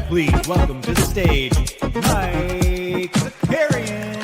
Please welcome to the stage, Mike Zakarian.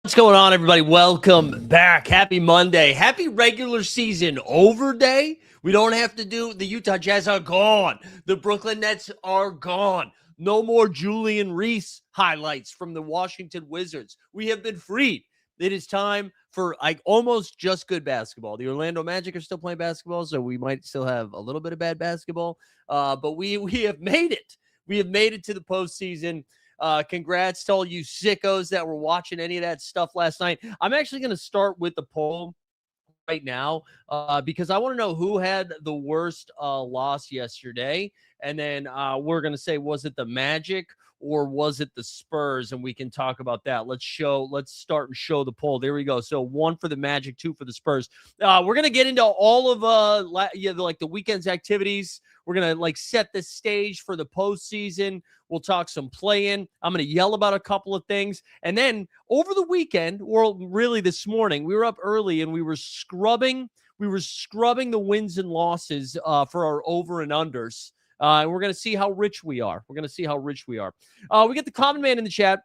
What's going on, everybody? Welcome back. Happy Monday. Happy regular season over day. We don't have to do the Utah Jazz are gone. The Brooklyn Nets are gone. No more Julian Reese highlights from the Washington Wizards. We have been freed. It is time for almost just good basketball. The Orlando Magic are still playing basketball, so we might still have a little bit of bad basketball. But we have made it. We have made it to the postseason. Congrats to all you sickos that were watching any of that stuff last night. I'm actually going to start with the poll right now because I want to know who had the worst loss yesterday. And then we're going to say, was it the Magic or was it the Spurs? And we can talk about that. Let's start and show the poll. There we go. So 1 for the Magic, 2 for the Spurs. We're going to get into all of the weekend's activities. We're going to set the stage for the postseason. We'll talk some play-in. I'm going to yell about a couple of things. And then over the weekend, or really this morning, we were up early and we were scrubbing the wins and losses for our over and unders. And we're going to see how rich we are. We got the common man in the chat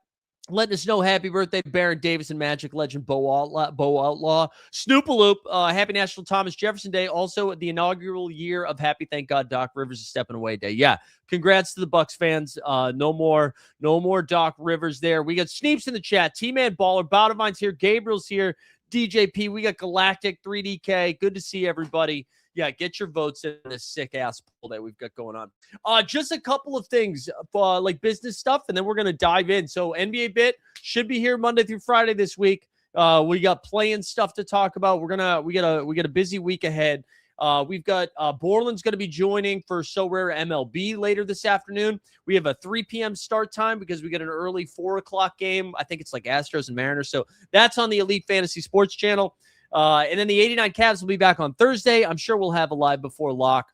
letting us know happy birthday, Baron Davis and Magic legend Bo Outlaw. Snoopaloop, happy National Thomas Jefferson Day. Also the inaugural year of happy thank God Doc Rivers is stepping away day. Yeah, congrats to the Bucks fans. No more Doc Rivers there. We got Sneeps in the chat. T-Man Baller, Baudevine's here. Gabriel's here. DJP. We got Galactic 3DK. Good to see everybody. Yeah, get your votes in this sick-ass poll that we've got going on. Just a couple of things, like business stuff, and then we're going to dive in. So NBA Bit should be here Monday through Friday this week. We got playing stuff to talk about. We got a busy week ahead. We've got Borland's going to be joining for So Rare MLB later this afternoon. We have a 3 p.m. start time because we got an early 4 o'clock game. I think it's like Astros and Mariners. So that's on the Elite Fantasy Sports channel. And then the 89 Cavs will be back on Thursday. I'm sure we'll have a live before lock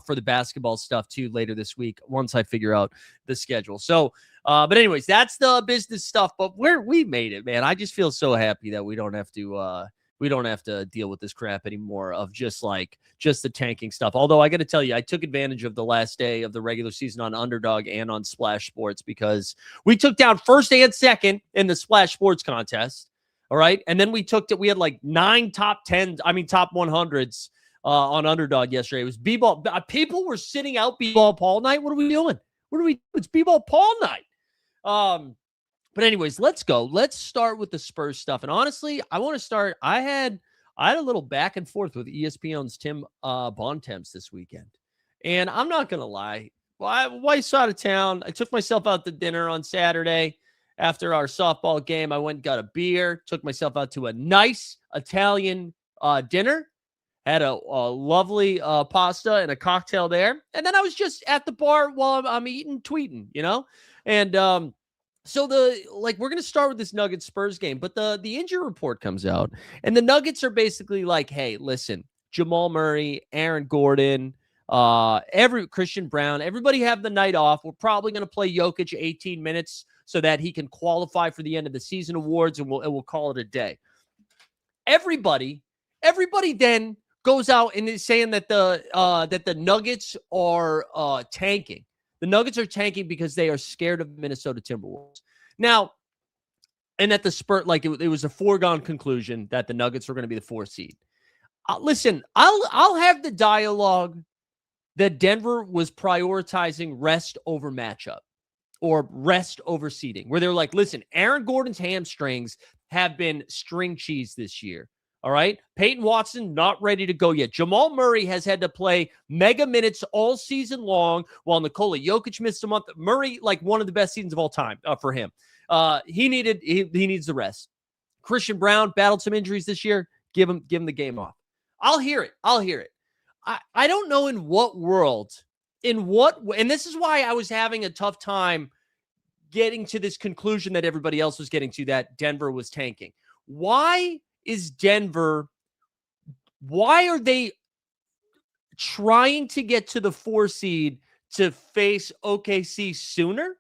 for the basketball stuff too later this week once I figure out the schedule. So, but anyways, that's the business stuff. But we made it, man. I just feel so happy that we don't have to deal with this crap anymore of just the tanking stuff. Although I got to tell you, I took advantage of the last day of the regular season on Underdog and on Splash Sports because we took down first and second in the Splash Sports contest. All right. And then we had like 9 top 100s on Underdog yesterday. It was B-ball. People were sitting out B-ball Paul night. What are we doing? It's B-ball Paul night. But anyways, let's go. Let's start with the Spurs stuff. And honestly, I want to start. I had a little back and forth with ESPN's Tim Bontemps this weekend. And I'm not going to lie. Well, wife's out of town. I took myself out to dinner on Saturday. After our softball game, I went and got a beer, took myself out to a nice Italian dinner, had a lovely pasta and a cocktail there. And then I was just at the bar while I'm eating, tweeting, And so we're going to start with this Nuggets Spurs game, but the injury report comes out and the Nuggets are basically like, hey, listen, Jamal Murray, Aaron Gordon, Every Christian Brown, everybody have the night off. We're probably going to play Jokic 18 minutes so that he can qualify for the end of the season awards, and we'll call it a day. Everybody then goes out and is saying that the Nuggets are tanking. The Nuggets are tanking because they are scared of Minnesota Timberwolves. Now, and at the spurt, like it was a foregone conclusion that the Nuggets were going to be the 4th seed. Listen, I'll have the dialogue that Denver was prioritizing rest over matchup or rest over seeding, where they're like, listen, Aaron Gordon's hamstrings have been string cheese this year. All right. Peyton Watson, not ready to go yet. Jamal Murray has had to play mega minutes all season long while Nikola Jokic missed a month. Murray, like one of the best seasons of all time for him. He needs the rest. Christian Brown battled some injuries this year. Give him the game off. I'll hear it. I don't know in what world, and this is why I was having a tough time getting to this conclusion that everybody else was getting to, that Denver was tanking. Why are they trying to get to the 4 seed to face OKC sooner?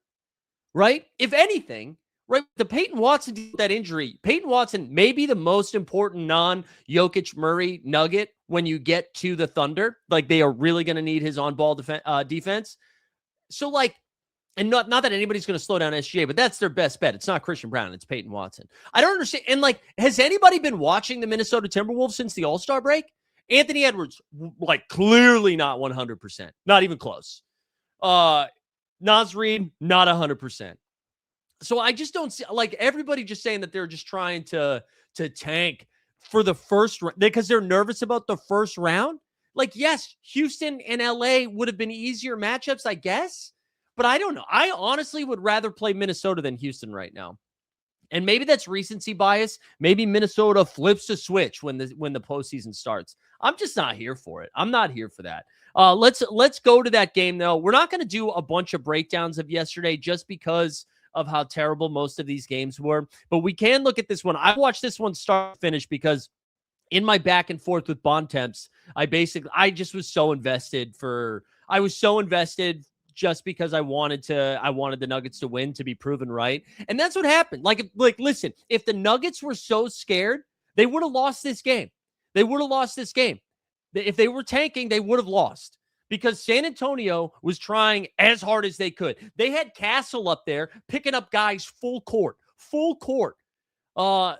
Right? If anything, right, the Peyton Watson deal with that injury. Peyton Watson may be the most important non-Jokic Murray nugget when you get to the Thunder. Like, they are really going to need his on-ball defense. So, like, and not that anybody's going to slow down SGA, but that's their best bet. It's not Christian Brown. It's Peyton Watson. I don't understand. And, like, has anybody been watching the Minnesota Timberwolves since the All-Star break? Anthony Edwards, like, clearly not 100%. Not even close. Naz Reid, not 100%. So I just don't see, like, everybody just saying that they're just trying to tank for the first round because they're nervous about the first round. Like, yes, Houston and LA would have been easier matchups, I guess. But I don't know. I honestly would rather play Minnesota than Houston right now. And maybe that's recency bias. Maybe Minnesota flips a switch when the postseason starts. I'm just not here for it. I'm not here for that. Let's go to that game, though. We're not going to do a bunch of breakdowns of yesterday just because of how terrible most of these games were. But we can look at this one. I watched this one start to finish because in my back and forth with Bontemps, I just was so invested just because I wanted the Nuggets to win, to be proven right. And that's what happened. Listen, if the Nuggets were so scared, they would have lost this game. If they were tanking, they would have lost because San Antonio was trying as hard as they could. They had Castle up there picking up guys full court.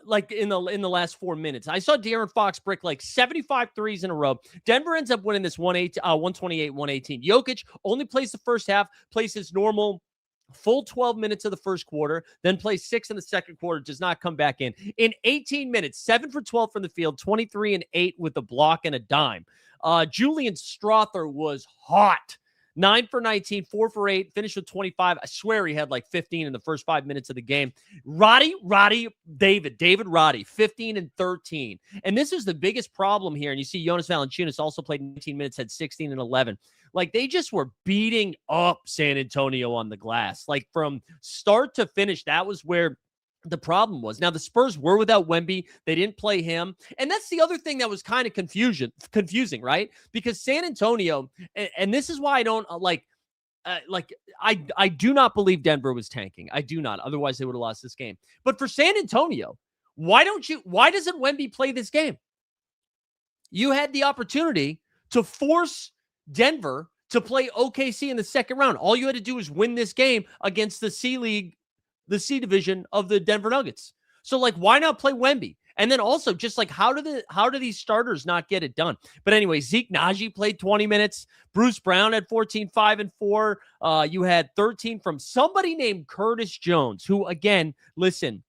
Like in the last 4 minutes. I saw De'Aaron Fox brick like 75 threes in a row. Denver ends up winning this 128-118. Jokic only plays the first half, plays his normal full 12 minutes of the first quarter, then plays 6 in the second quarter, does not come back in. In 18 minutes, 7 for 12 from the field, 23 and 8 with a block and a dime. Julian Strother was hot. 9 for 19, 4 for 8, finished with 25. I swear he had like 15 in the first 5 minutes of the game. David Roddy, 15 and 13. And this is the biggest problem here. And you see Jonas Valanciunas also played 19 minutes, had 16 and 11. Like, they just were beating up San Antonio on the glass. Like, from start to finish, that was where the problem was. Now, the Spurs were without Wemby. They didn't play him. And that's the other thing that was kind of confusing, right? Because San Antonio, and this is why I don't I do not believe Denver was tanking. I do not. Otherwise, they would have lost this game. But for San Antonio, why doesn't Wemby play this game? You had the opportunity to force Denver to play OKC in the second round. All you had to do was win this game against the C division of the Denver Nuggets. So, like, why not play Wemby? And then also, just like, how do these starters not get it done? But anyway, Zeke Naji played 20 minutes. Bruce Brown had 14, 5 and 4. You had 13 from somebody named Curtis Jones, who, again, listen,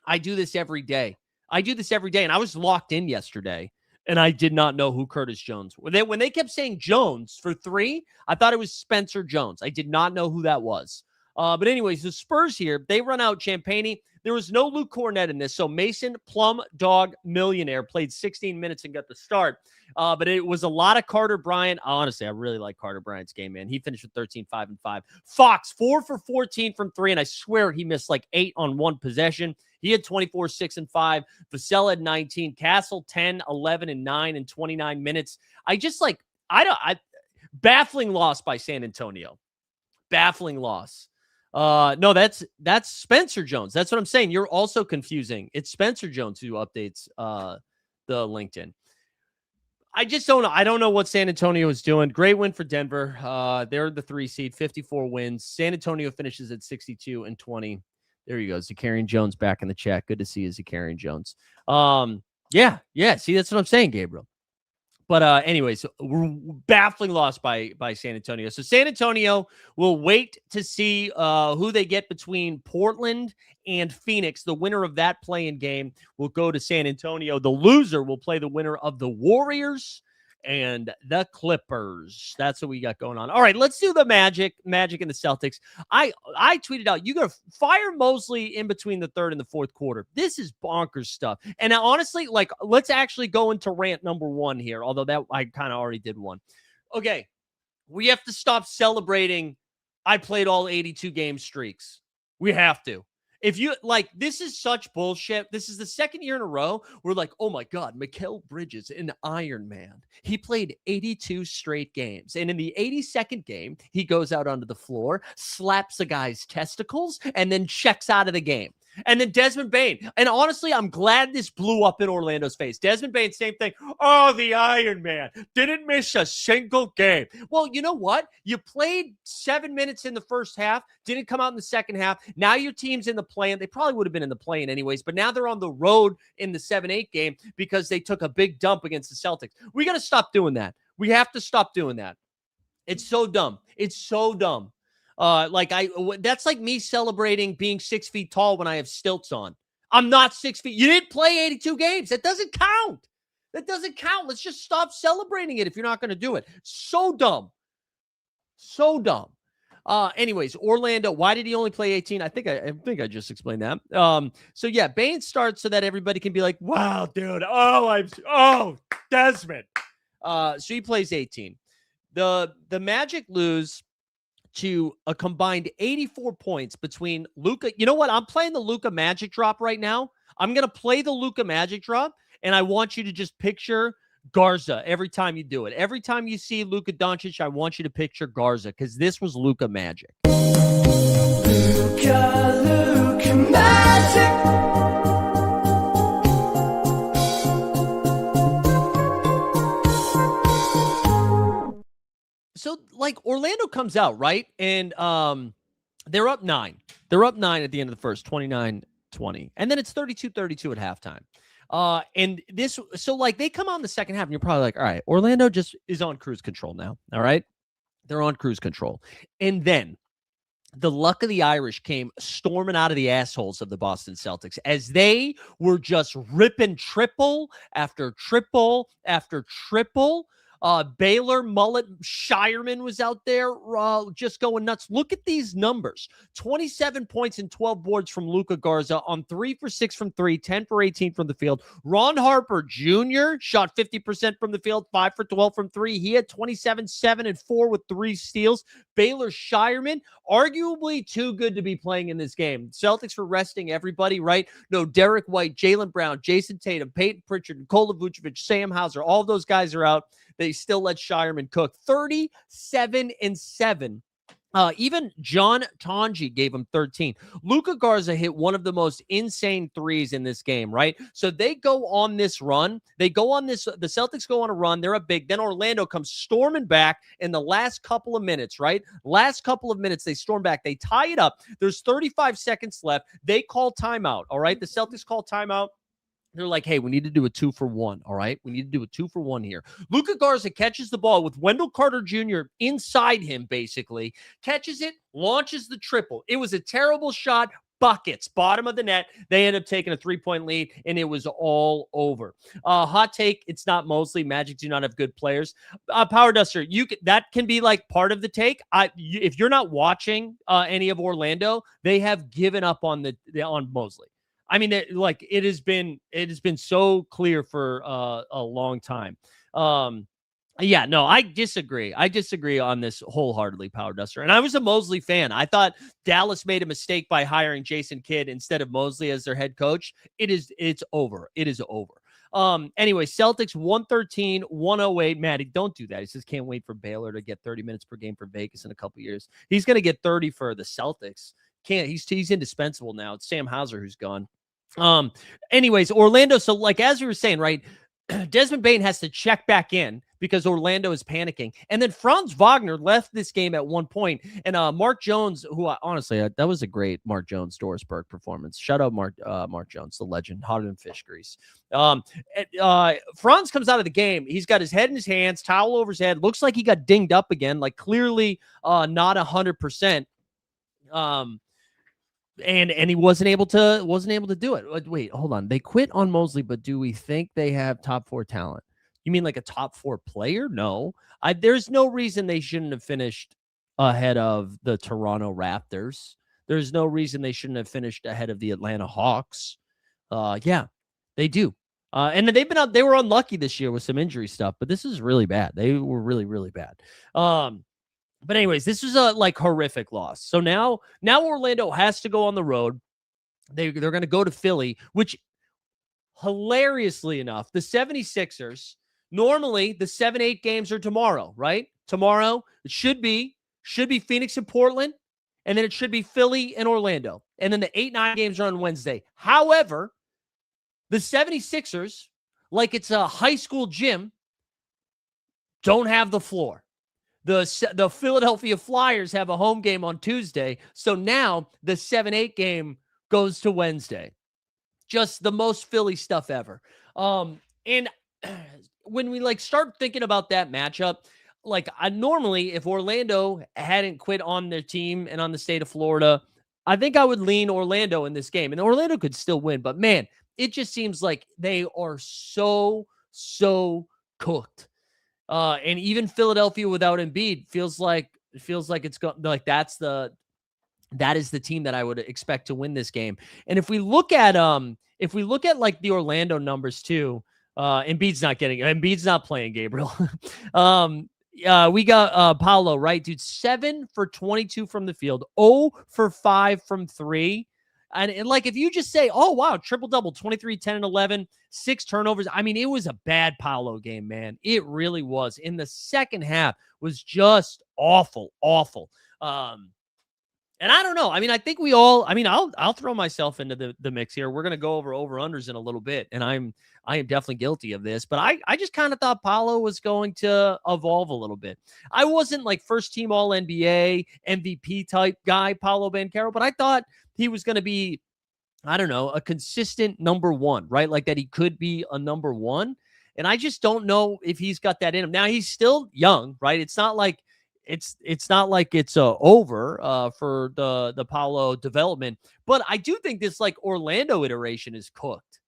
I do this every day. And I was locked in yesterday, and I did not know who Curtis Jones was. When they kept saying Jones for 3, I thought it was Spencer Jones. I did not know who that was. But anyways, the Spurs here, they run out Champagnie. There was no Luke Cornett in this. So Mason Plum Dog Millionaire played 16 minutes and got the start. But it was a lot of Carter Bryant. Honestly, I really like Carter Bryant's game, man. He finished with 13, 5 and 5. Fox, 4 for 14 from 3. And I swear he missed like 8 on one possession. He had 24, 6 and 5. Vassell had 19. Castle, 10, 11 and 9 in 29 minutes. Baffling loss by San Antonio. Baffling loss. No, that's Spencer Jones. That's what I'm saying. You're also confusing. It's Spencer Jones who updates the LinkedIn. I just don't know. I don't know what San Antonio is doing. Great win for Denver. They're the 3 seed, 54 wins. San Antonio finishes at 62-20. There you go. Zakarian Jones back in the chat. Good to see you, Zakarian Jones. Yeah. See, that's what I'm saying, Gabriel. But anyways, baffling loss by San Antonio. So San Antonio will wait to see who they get between Portland and Phoenix. The winner of that play-in game will go to San Antonio. The loser will play the winner of the Warriors and the Clippers. That's what we got going on. All right, let's do the Magic and the Celtics. I tweeted out, you got to fire Mosley in between the third and the fourth quarter. This is bonkers stuff. And now, honestly, like, let's actually go into rant number one here, although that I kind of already did one. Okay, we have to stop celebrating I played all 82 game streaks. We have to. If you like, this is such bullshit. This is the second year in a row we're like, oh my God, Mikal Bridges, an Iron Man. He played 82 straight games. And in the 82nd game, he goes out onto the floor, slaps a guy's testicles, and then checks out of the game. And then Desmond Bane. And honestly, I'm glad this blew up in Orlando's face. Desmond Bane, same thing. Oh, the Iron Man. Didn't miss a single game. Well, you know what? You played 7 minutes in the first half. Didn't come out in the second half. Now your team's in the play-in. They probably would have been in the play-in anyways, but now they're on the road in the 7-8 game because they took a big dump against the Celtics. We got to stop doing that. We have to stop doing that. It's so dumb. It's so dumb. That's like me celebrating being 6 feet tall when I have stilts on. I'm not 6 feet. You didn't play 82 games. That doesn't count. That doesn't count. Let's just stop celebrating it if you're not going to do it. So dumb. So dumb. Anyways, Orlando, why did he only play 18? I think I just explained that. So yeah, Bane starts so that everybody can be like, wow, dude. Desmond. So he plays 18. The Magic lose to a combined 84 points between Luka. You know what? I'm playing the Luka Magic drop right now. I'm going to play the Luka Magic drop, and I want you to just picture Garza every time you do it. Every time you see Luka Doncic, I want you to picture Garza because this was Luka Magic. Luka Magic. So, like, Orlando comes out, right? And they're up 9. They're up 9 at the end of the first, 29-20. And then it's 32-32 at halftime. And this, so, like, they come out in the second half, and you're probably like, all right, Orlando just is on cruise control now, all right? They're on cruise control. And then the luck of the Irish came storming out of the assholes of the Boston Celtics as they were just ripping triple after triple after triple. Baylor, Mullet, Shireman was out there just going nuts. Look at these numbers. 27 points and 12 boards from Luka Garza on 3 for 6 from 3, 10 for 18 from the field. Ron Harper Jr. shot 50% from the field, 5 for 12 from 3. He had 27, 7, and 4 with 3 steals. Baylor Shireman, arguably too good to be playing in this game. Celtics were resting everybody, right? No, Derek White, Jaylen Brown, Jason Tatum, Peyton Pritchard, Nikola Vucevic, Sam Hauser, all of those guys are out. They still let Shireman cook. 37-7. Even John Tonji gave him 13. Luka Garza hit one of the most insane threes in this game, right? So they go on this run. The Celtics go on a run. They're up big. Then Orlando comes storming back in the last couple of minutes, right? Last couple of minutes, they storm back. They tie it up. There's 35 seconds left. They call timeout, all right? The Celtics call timeout. They're like, hey, we need to do a 2-for-1, all right? We need to do a 2-for-1 here. Luka Garza catches the ball with Wendell Carter Jr. inside him, basically. Catches it, launches the triple. It was a terrible shot. Buckets, bottom of the net. They end up taking a 3-point lead, and it was all over. Hot take, it's not Mosley. Magic do not have good players. Power Duster, that can be like part of the take. If you're not watching any of Orlando, they have given up on Mosley. I mean, it has been so clear for a long time. Yeah, no, I disagree. I disagree on this wholeheartedly, Power Duster. And I was a Mosley fan. I thought Dallas made a mistake by hiring Jason Kidd instead of Mosley as their head coach. It's over. It is over. Anyway, Celtics 113, 108. Maddie, don't do that. He says can't wait for Baylor to get 30 minutes per game for Vegas in a couple years. He's going to get 30 for the Celtics. Can't. He's indispensable now. It's Sam Hauser who's gone. Anyways, Orlando. So like as we were saying, right, Desmond Bane has to check back in because Orlando is panicking. And then Franz Wagner left this game at one point. And Mark Jones, who honestly, that was a great Mark Jones Dorisburg performance. Shout out Mark Jones, the legend, hotter than fish grease. Franz comes out of the game. He's got his head in his hands, towel over his head. Looks like he got dinged up again, like clearly not 100%. And he wasn't able to do it. Wait, hold on. They quit on Mosley, but do we think they have top 4 talent? You mean like a top 4 player? No. There's no reason they shouldn't have finished ahead of the Toronto Raptors. There's no reason they shouldn't have finished ahead of the Atlanta Hawks. Yeah, they do. And they were unlucky this year with some injury stuff, but this is really bad. They were really, really bad. But anyways, this was a horrific loss. So now Orlando has to go on the road. They're going to go to Philly, which hilariously enough, the 76ers, normally the 7-8 games are tomorrow, right? Tomorrow it should be Phoenix and Portland, and then it should be Philly and Orlando. And then the 8-9 games are on Wednesday. However, the 76ers, like it's a high school gym, don't have the floor. The Philadelphia Flyers have a home game on Tuesday. So now the 7-8 game goes to Wednesday. Just the most Philly stuff ever. And when we start thinking about that matchup, normally if Orlando hadn't quit on their team and on the state of Florida, I think I would lean Orlando in this game. And Orlando could still win, but man, it just seems like they are so cooked. And even Philadelphia without Embiid feels like it's that is the team that I would expect to win this game. And if we look at the Orlando numbers too, Embiid's not playing, Gabriel. We got Paolo, right, dude? 7 for 22 from the field, 0 for 5 from 3. And if you just say, oh, wow, triple-double, 23, 10, and 11, 6 turnovers. I mean, it was a bad Paolo game, man. It really was. In the second half was just awful. And I don't know. I mean, I think I'll throw myself into the mix here. We're going to go over-unders in a little bit, and I am definitely guilty of this. But I just kind of thought Paolo was going to evolve a little bit. I wasn't first-team All-NBA, MVP type guy, Paolo Banchero, but I thought he was going to be, I don't know, a consistent number one, right? Like that he could be a number one. And I just don't know if he's got that in him. Now he's still young, right? It's not like it's over for the Paolo development, but I do think this Orlando iteration is cooked.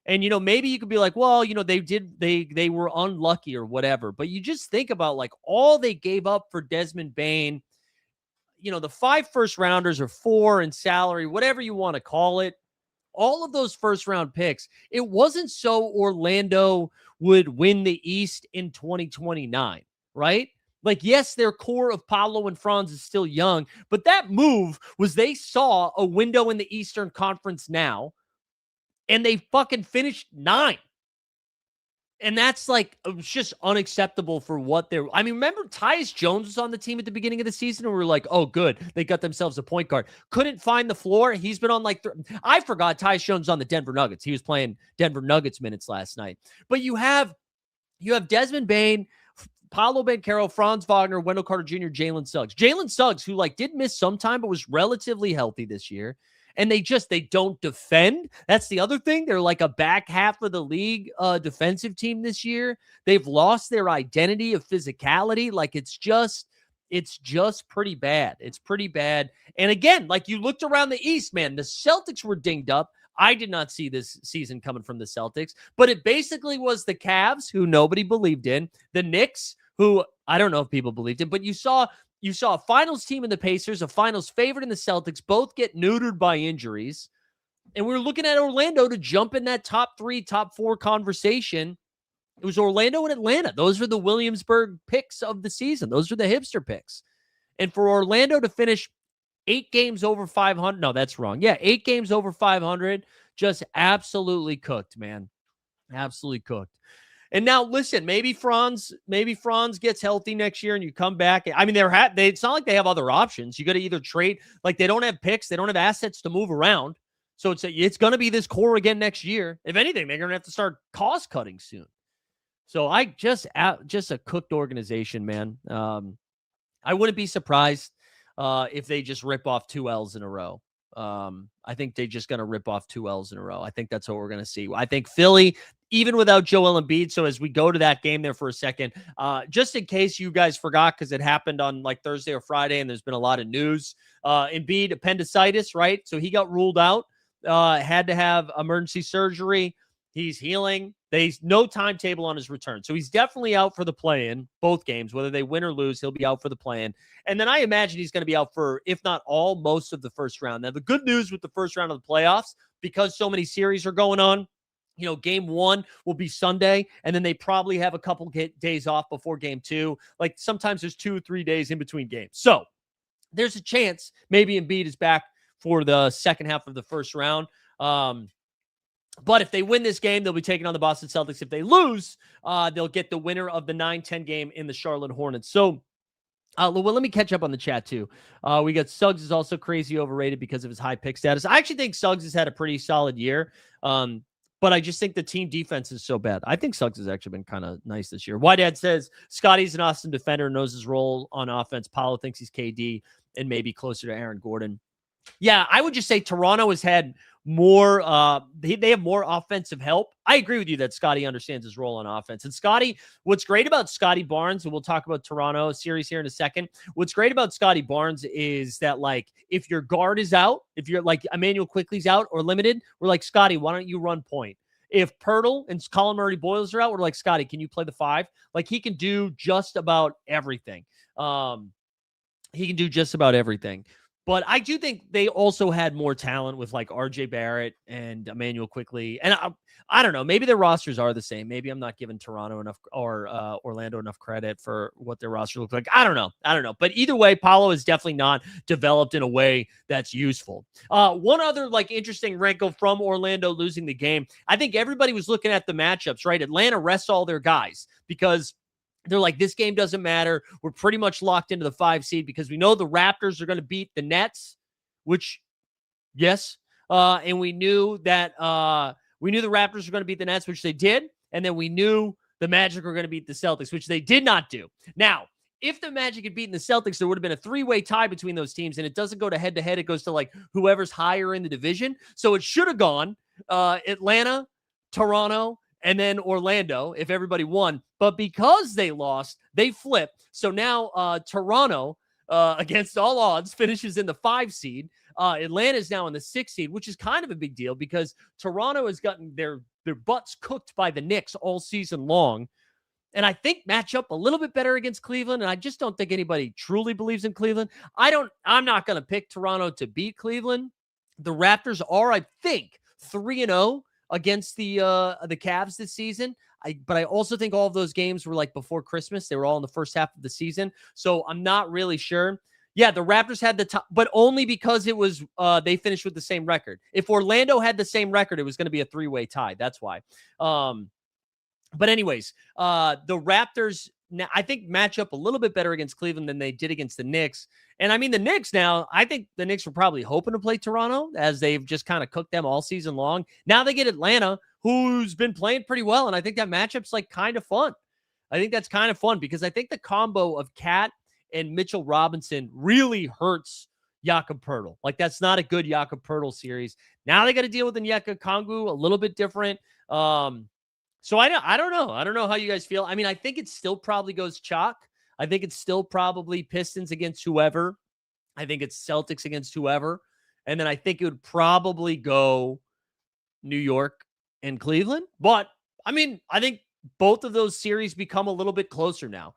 And maybe you could be like, well, they were unlucky or whatever, but you just think about all they gave up for Desmond Bane. The 5 first rounders or 4 in salary, whatever you want to call it, all of those first round picks, it wasn't so Orlando would win the East in 2029, right? Yes, their core of Paolo and Franz is still young, but that move was they saw a window in the Eastern Conference now, and they fucking finished 9. And that's it was just unacceptable for what they're. I mean, remember Tyus Jones was on the team at the beginning of the season, and we were like, "Oh, good, they got themselves a point guard." Couldn't find the floor. He's been on I forgot Tyus Jones on the Denver Nuggets. He was playing Denver Nuggets minutes last night. But you have Desmond Bane, Paolo Banchero, Franz Wagner, Wendell Carter Jr., Jalen Suggs, who did miss some time but was relatively healthy this year. And they don't defend. That's the other thing. They're a back half of the league defensive team this year. They've lost their identity of physicality. It's just pretty bad. It's pretty bad. And again, you looked around the East, man, the Celtics were dinged up. I did not see this season coming from the Celtics, but it basically was the Cavs, who nobody believed in, the Knicks, who I don't know if people believed in, but you saw a finals team in the Pacers, a finals favorite in the Celtics, both get neutered by injuries. And we were looking at Orlando to jump in that top 3, top 4 conversation. It was Orlando and Atlanta. Those were the Williamsburg picks of the season. Those were the hipster picks. And for Orlando to finish 8 games over 500. No, that's wrong. Yeah, 8 games over 500. Just absolutely cooked, man. Absolutely cooked. And now listen, maybe Franz gets healthy next year and you come back. I mean, it's not like they have other options. You got to either trade, like they don't have picks, they don't have assets to move around. So it's going to be this core again next year. If anything, they're going to have to start cost cutting soon. So just a cooked organization, man. I wouldn't be surprised if they just rip off 2 L's in a row. I think they're just going to rip off 2 L's in a row. I think that's what we're going to see. I think Philly, even without Joel Embiid, so as we go to that game there for a second, just in case you guys forgot, because it happened on like Thursday or Friday, and there's been a lot of news. Embiid, appendicitis, right? So he got ruled out, had to have emergency surgery. He's healing. There's no timetable on his return. So he's definitely out for the play-in, both games. Whether they win or lose, he'll be out for the play-in. And then I imagine he's going to be out for, if not all, most of the first round. Now, the good news with the first round of the playoffs, because so many series are going on, game 1 will be Sunday, and then they probably have a couple days off before game 2. Like sometimes there's 2 or 3 days in between games. So there's a chance maybe Embiid is back for the second half of the first round. But if they win this game, they'll be taking on the Boston Celtics. If they lose, they'll get the winner of the 9-10 game in the Charlotte Hornets. So, well, let me catch up on the chat, too. We got Suggs is also crazy overrated because of his high pick status. I actually think Suggs has had a pretty solid year, but I just think the team defense is so bad. I think Suggs has actually been kind of nice this year. Whitehead says, Scotty's an awesome defender, knows his role on offense. Paolo thinks he's KD and maybe closer to Aaron Gordon. Yeah, I would just say Toronto has had more, they have more offensive help. I agree with you that Scotty understands his role on offense. And Scotty, what's great about Scotty Barnes, and we'll talk about Toronto series here in a second. What's great about Scotty Barnes is that, like, if your guard is out, if you're like Emmanuel Quickley's out or limited, we're like, Scotty, why don't you run point? If Pirtle and Colin Murray-Boyles are out, we're like, Scotty, can you play the 5? Like, he can do just about everything. He can do just about everything. But I do think they also had more talent with like RJ Barrett and Emmanuel Quickley. And I don't know, maybe their rosters are the same. Maybe I'm not giving Toronto enough or Orlando enough credit for what their roster looks like. I don't know. But either way, Paolo is definitely not developed in a way that's useful. One other like interesting wrinkle from Orlando losing the game. I think everybody was looking at the matchups, right? Atlanta rests all their guys because they're like, this game doesn't matter. We're pretty much locked into the 5 seed because we know the Raptors are going to beat the Nets, which, yes. And we knew that the Raptors were going to beat the Nets, which they did. And then we knew the Magic were going to beat the Celtics, which they did not do. Now, if the Magic had beaten the Celtics, there would have been a 3-way tie between those teams. And it doesn't go to head-to-head. It goes to like whoever's higher in the division. So it should have gone Atlanta, Toronto, and then Orlando if everybody won. But because they lost, they flipped. So now Toronto, against all odds, finishes in the 5 seed. Atlanta is now in the 6 seed, which is kind of a big deal because Toronto has gotten their butts cooked by the Knicks all season long. And I think match up a little bit better against Cleveland. And I just don't think anybody truly believes in Cleveland. I'm not going to pick Toronto to beat Cleveland. The Raptors are, I think, 3-0. Against the Cavs this season. But I also think all of those games were like before Christmas. They were all in the first half of the season. So I'm not really sure. Yeah, the Raptors had the top, but only because it was they finished with the same record. If Orlando had the same record, it was going to be a 3-way tie. That's why. But anyways, the Raptors, now, I think match up a little bit better against Cleveland than they did against the Knicks. And I mean, the Knicks now, I think the Knicks were probably hoping to play Toronto as they've just kind of cooked them all season long. Now they get Atlanta, who's been playing pretty well. And I think that matchup's like kind of fun. I think that's kind of fun because I think the combo of Cat and Mitchell Robinson really hurts Jakob Poeltl. Like that's not a good Jakob Poeltl series. Now they got to deal with Onyeka Okongwu, a little bit different. So I don't know. I don't know how you guys feel. I mean, I think it still probably goes chalk. I think it's still probably Pistons against whoever. I think it's Celtics against whoever. And then I think it would probably go New York and Cleveland. But, I mean, I think both of those series become a little bit closer now.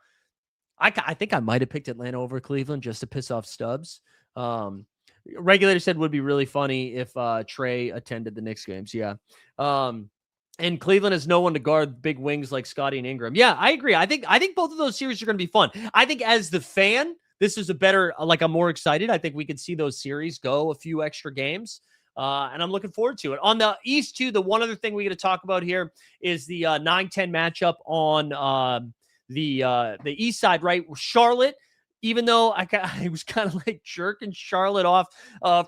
I think I might have picked Atlanta over Cleveland just to piss off Stubbs. Regulator said would be really funny if Trey attended the Knicks games. Yeah. And Cleveland has no one to guard big wings like Scotty and Ingram. Yeah, I agree. I think both of those series are going to be fun. I think as the fan, this is a better, like I'm more excited. I think we could see those series go a few extra games. And I'm looking forward to it. On the East, too, the one other thing we got to talk about here is the 9-10 matchup on the East side, right? Charlotte, even though I was kind of like jerking Charlotte off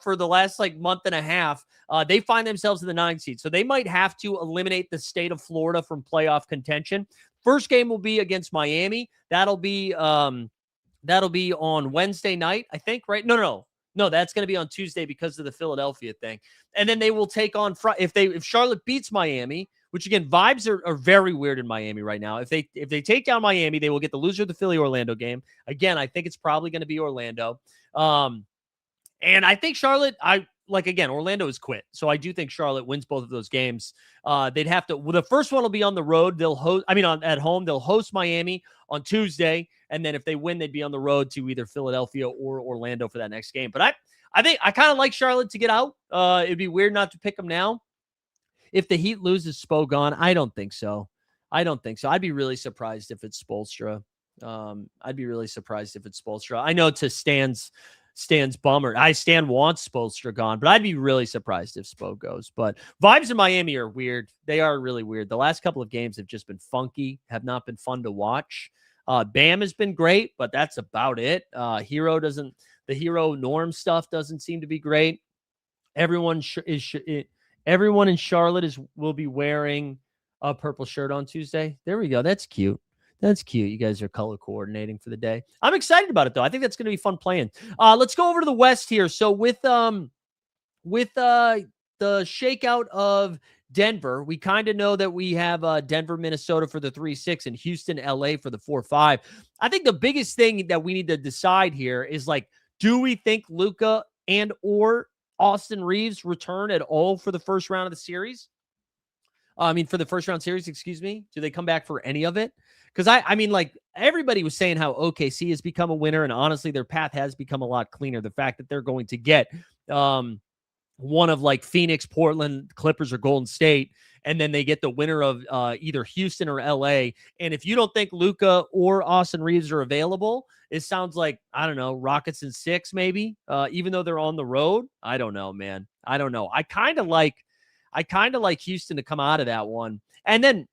for the last like month and a half, they find themselves in the 9 seed. So they might have to eliminate the state of Florida from playoff contention. First game will be against Miami. That'll be on Wednesday night, I think, right? No, that's going to be on Tuesday because of the Philadelphia thing. And then they will take on if Charlotte beats Miami, which again, vibes are very weird in Miami right now. If they take down Miami, they will get the loser of the Philly-Orlando game. Again, I think it's probably going to be Orlando. And I think Charlotte, Orlando has quit. So I do think Charlotte wins both of those games. They'd have to, the first one will be on the road. At home, they'll host Miami on Tuesday. And then if they win, they'd be on the road to either Philadelphia or Orlando for that next game. But I think I kind of like Charlotte to get out. It'd be weird not to pick them now. If the Heat loses Spo gone, I don't think so. I'd be really surprised if it's Spoelstra. I know to Stan's bummer. Stan wants Spoelstra gone, but I'd be really surprised if Spo goes. But vibes in Miami are weird. They are really weird. The last couple of games have just been funky, have not been fun to watch. Bam has been great, but that's about it. The hero norm stuff doesn't seem to be great. Everyone in Charlotte will be wearing a purple shirt on Tuesday. There we go. That's cute. You guys are color coordinating for the day. I'm excited about it, though. I think that's going to be fun playing. Let's go over to the West here. So with the shakeout of Denver, we kind of know that we have Denver, Minnesota for the 3-6 and Houston, LA for the 4-5. I think the biggest thing that we need to decide here is do we think Luka and or Austin Reeves return at all for the first round of the series? For the first round series, excuse me. Do they come back for any of it? Because everybody was saying how OKC has become a winner, and honestly, their path has become a lot cleaner. The fact that they're going to get one of Phoenix, Portland, Clippers, or Golden State, and then they get the winner of either Houston or LA. And if you don't think Luka or Austin Reeves are available, it sounds like, I don't know, Rockets in 6 maybe, even though they're on the road. I don't know, man. I don't know. I kind of like Houston to come out of that one. And then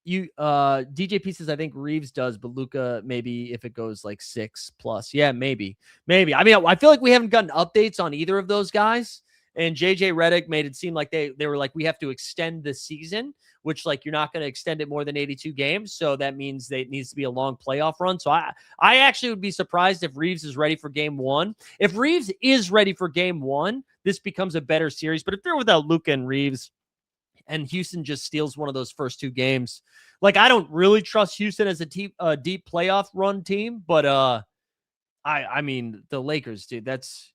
DJ P says, I think Reeves does, but Luka maybe if it goes 6+. Yeah, maybe. I feel like we haven't gotten updates on either of those guys. And JJ Redick made it seem like they were like, we have to extend the season, which you're not going to extend it more than 82 games. So that means it needs to be a long playoff run. So I actually would be surprised if Reeves is ready for game 1. If Reeves is ready for game 1, this becomes a better series. But if they're without Luka and Reeves and Houston just steals one of those first 2 games, I don't really trust Houston as a deep playoff run team. But the Lakers, dude, that's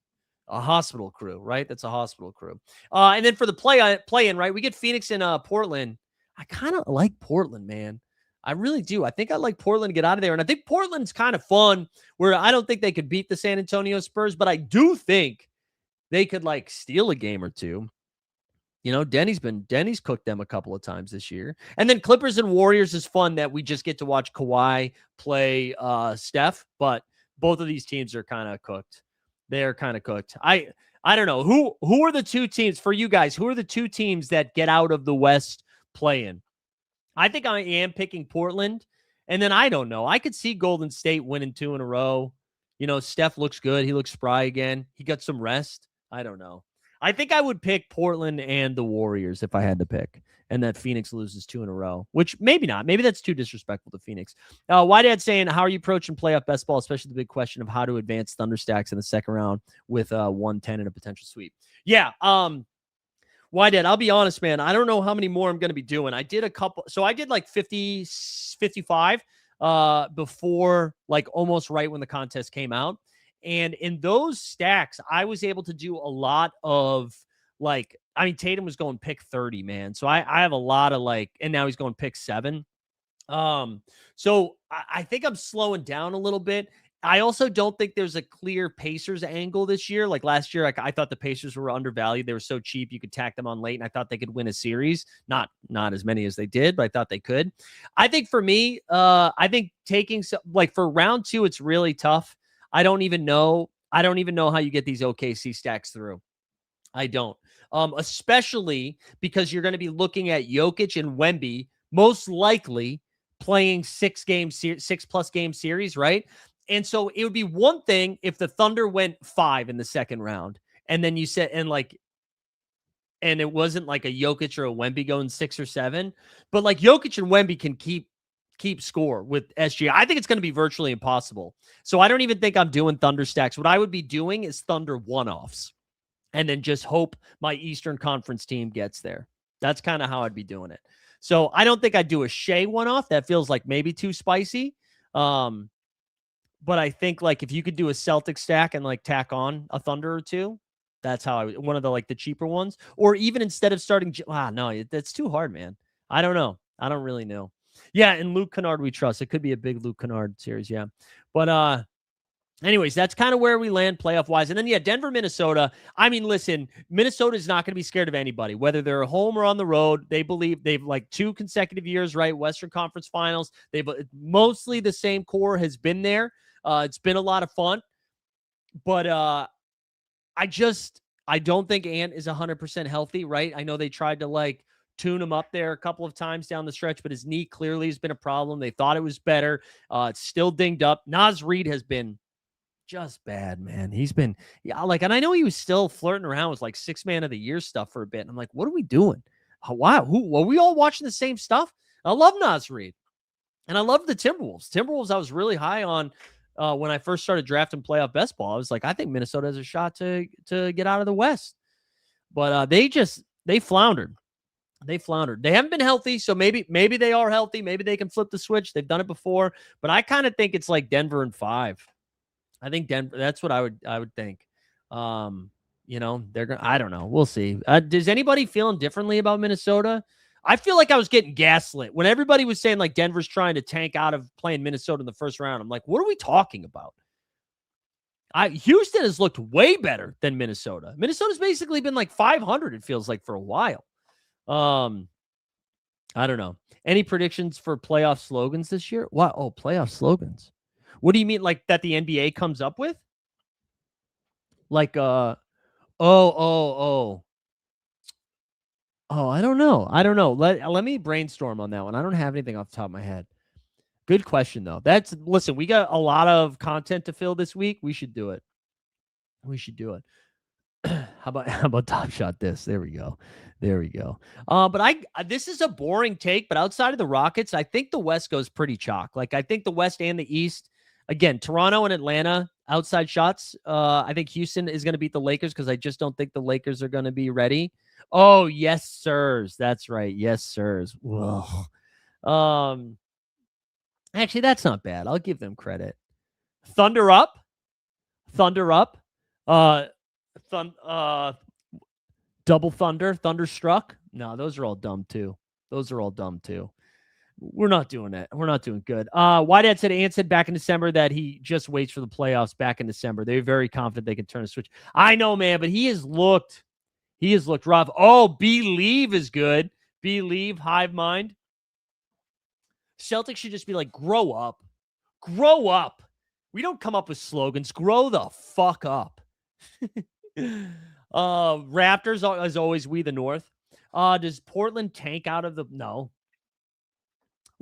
a hospital crew, right? That's a hospital crew. And then for the play-in, right, we get Phoenix and Portland. I kind of like Portland, man. I really do. I think I like Portland to get out of there. And I think Portland's kind of fun, where I don't think they could beat the San Antonio Spurs, but I do think they could steal a game or two. Denny's cooked them a couple of times this year. And then Clippers and Warriors is fun that we just get to watch Kawhi play Steph, but both of these teams are kind of cooked. They're kind of cooked. I don't know. Who are the 2 teams for you guys? Who are the 2 teams that get out of the West play-in? I think I am picking Portland. And then I don't know. I could see Golden State winning 2 in a row. Steph looks good. He looks spry again. He got some rest. I don't know. I think I would pick Portland and the Warriors if I had to pick, and that Phoenix loses 2 in a row, which maybe not. Maybe that's too disrespectful to Phoenix. Why Dad saying, how are you approaching playoff best ball, especially the big question of how to advance Thunderstacks in the second round with 110 and a potential sweep? Yeah. Why Dad? I'll be honest, man. I don't know how many more I'm going to be doing. I did a couple. So I did 50, 55 before almost right when the contest came out. And in those stacks, I was able to do a lot of Tatum was going pick 30, man. So I have a lot of and now he's going pick 7. So I think I'm slowing down a little bit. I also don't think there's a clear Pacers angle this year. Last year, I thought the Pacers were undervalued. They were so cheap you could tack them on late, and I thought they could win a series. Not as many as they did, but I thought they could. I think for me, I think taking for round 2, it's really tough. I don't even know how you get these OKC stacks through. I don't. Especially because you're going to be looking at Jokic and Wemby most likely playing 6+ game series, right? And so it would be one thing if the Thunder went 5 in the second round, and then you said, and it wasn't like a Jokic or a Wemby going 6 or 7, but like Jokic and Wemby can keep score with SGA. I think it's going to be virtually impossible. So I don't even think I'm doing Thunder stacks. What I would be doing is Thunder one-offs, and then just hope my Eastern Conference team gets there. That's kind of how I'd be doing it. So I don't think I'd do a Shea one-off. That feels like maybe too spicy. But I think like if you could do a Celtic stack and like tack on a Thunder or two, that's how I would, one of the like the cheaper ones. Or even instead of starting, no, that's too hard, man. I don't know. I don't really know. Yeah, and Luke Kennard we trust. It could be a big Luke Kennard series, yeah. But anyways, that's kind of where we land playoff-wise. And then, yeah, Denver, Minnesota. I mean, listen, Minnesota is not going to be scared of anybody, whether they're home or on the road. They believe they've like 2 consecutive years, right? Western Conference Finals. They've mostly the same core has been there. It's been a lot of fun. But I don't think Ant is 100% healthy, right? I know they tried to like tune him up there a couple of times down the stretch, but his knee clearly has been a problem. They thought it was better. It's still dinged up. Naz Reid has been just bad, man. He's been, and I know he was still flirting around with like 6 man of the year stuff for a bit. And I'm like, what are we doing? Wow. Were we all watching the same stuff? I love Naz Reid. And I love the Timberwolves. Timberwolves, I was really high on when I first started drafting playoff best ball. I was like, I think Minnesota has a shot to get out of the West. But they floundered. They floundered. They haven't been healthy, so maybe they are healthy. Maybe they can flip the switch. They've done it before. But I kind of think it's like Denver in 5. I think Denver. That's what I would think. They're gonna. I don't know. We'll see. Does anybody feeling differently about Minnesota? I feel like I was getting gaslit when everybody was saying like Denver's trying to tank out of playing Minnesota in the first round. I'm like, what are we talking about? Houston has looked way better than Minnesota. Minnesota's basically been like 500. It feels like for a while. I don't know. Any predictions for playoff slogans this year? Wow. Oh, playoff slogans. What do you mean, like that the NBA comes up with? Like, I don't know. Let me brainstorm on that one. I don't have anything off the top of my head. Good question, though. Listen, we got a lot of content to fill this week. We should do it. How about Top Shot this? There we go. But this is a boring take, but outside of the Rockets, I think the West goes pretty chalk. Like, I think the West and the East, again, Toronto and Atlanta, outside shots. I think Houston is going to beat the Lakers because I just don't think the Lakers are going to be ready. Oh, yes, sirs. That's right. Yes, sirs. Whoa. Actually, that's not bad. I'll give them credit. Thunder up. Double thunder. Thunderstruck. No, those are all dumb too. We're not doing it. We're not doing good. Whitehead said Ant said back in December that he just waits for the playoffs back in December. They're very confident they can turn a switch. I know, man, but he has looked rough. Oh, Believe is good. Believe, Hive Mind. Celtics should just be like, grow up. We don't come up with slogans. Grow the fuck up. Raptors, as always, we the North. Does Portland tank out of the... No.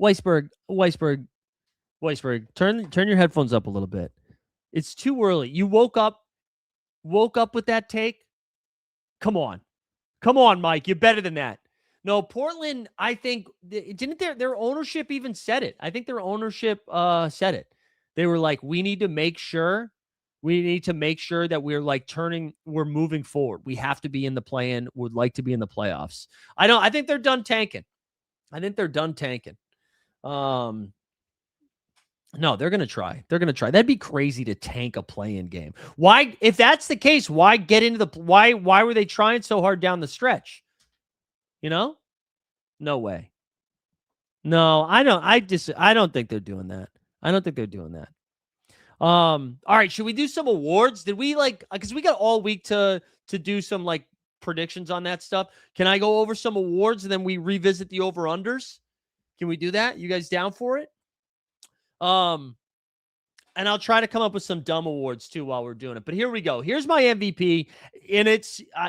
Weisberg, turn your headphones up a little bit. It's too early. You woke up with that take? Come on, Mike. You're better than that. No, Portland, I think, didn't their ownership even said it? I think their ownership said it. They were like, we need to make sure that we're like we're moving forward. We have to be in the play-in, would like to be in the playoffs. I think they're done tanking. No, they're going to try. That'd be crazy to tank a play-in game. Why, if that's the case, why get into why were they trying so hard down the stretch? No way. No, I don't think they're doing that. All right. Should we do some awards? Did we because we got all week to do some like predictions on that stuff. Can I go over some awards and then we revisit the over-unders? Can we do that? You guys down for it? And I'll try to come up with some dumb awards too while we're doing it. But here we go. Here's my MVP. And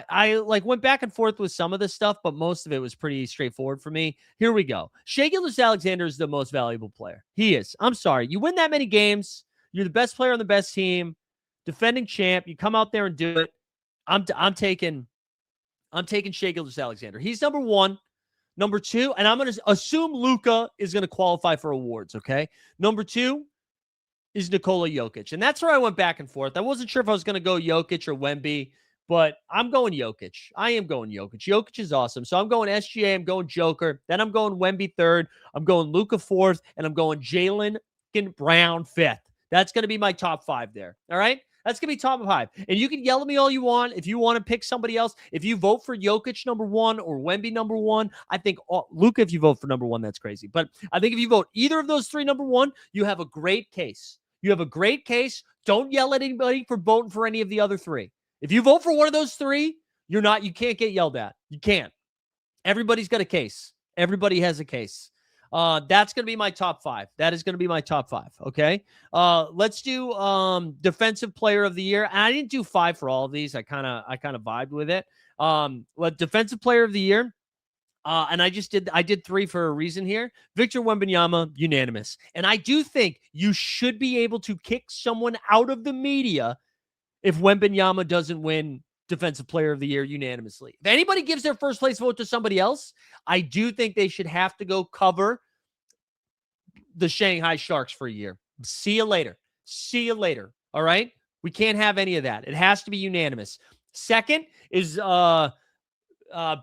I like went back and forth with some of this stuff, but most of it was pretty straightforward for me. Here we go. Shai Gilgeous-Alexander is the most valuable player. He is. I'm sorry. You win that many games. You're the best player on the best team, defending champ. You come out there and do it. I'm taking Shai Gilgeous-Alexander. He's number one. Number two, and I'm going to assume Luka is going to qualify for awards, okay? Number two is Nikola Jokic. And that's where I went back and forth. I wasn't sure if I was going to go Jokic or Wemby, but I'm going Jokic. I am going Jokic. Jokic is awesome. So I'm going SGA, I'm going Joker. Then I'm going Wemby third. I'm going Luka fourth, and I'm going Jaylen Brown fifth. That's going to be my top five there, all right? That's going to be top five. And you can yell at me all you want. If you want to pick somebody else, if you vote for Jokic number one or Wemby number one, I think Luka, if you vote for number one, that's crazy. But I think if you vote either of those three number one, you have a great case. You have a great case. Don't yell at anybody for voting for any of the other three. If you vote for one of those three, you can't get yelled at. You can't. Everybody's got a case. Everybody has a case. That's going to be my top five. That is going to be my top five. Okay. Let's do defensive player of the year. And I didn't do five for all of these. I kind of vibed with it. Defensive player of the year. And I did three for a reason here. Victor Wembanyama, unanimous. And I do think you should be able to kick someone out of the media if Wembanyama doesn't win defensive player of the year unanimously. If anybody gives their first place vote to somebody else, I do think they should have to go cover the Shanghai Sharks for a year. See you later. See you later. All right. We can't have any of that. It has to be unanimous. Second is,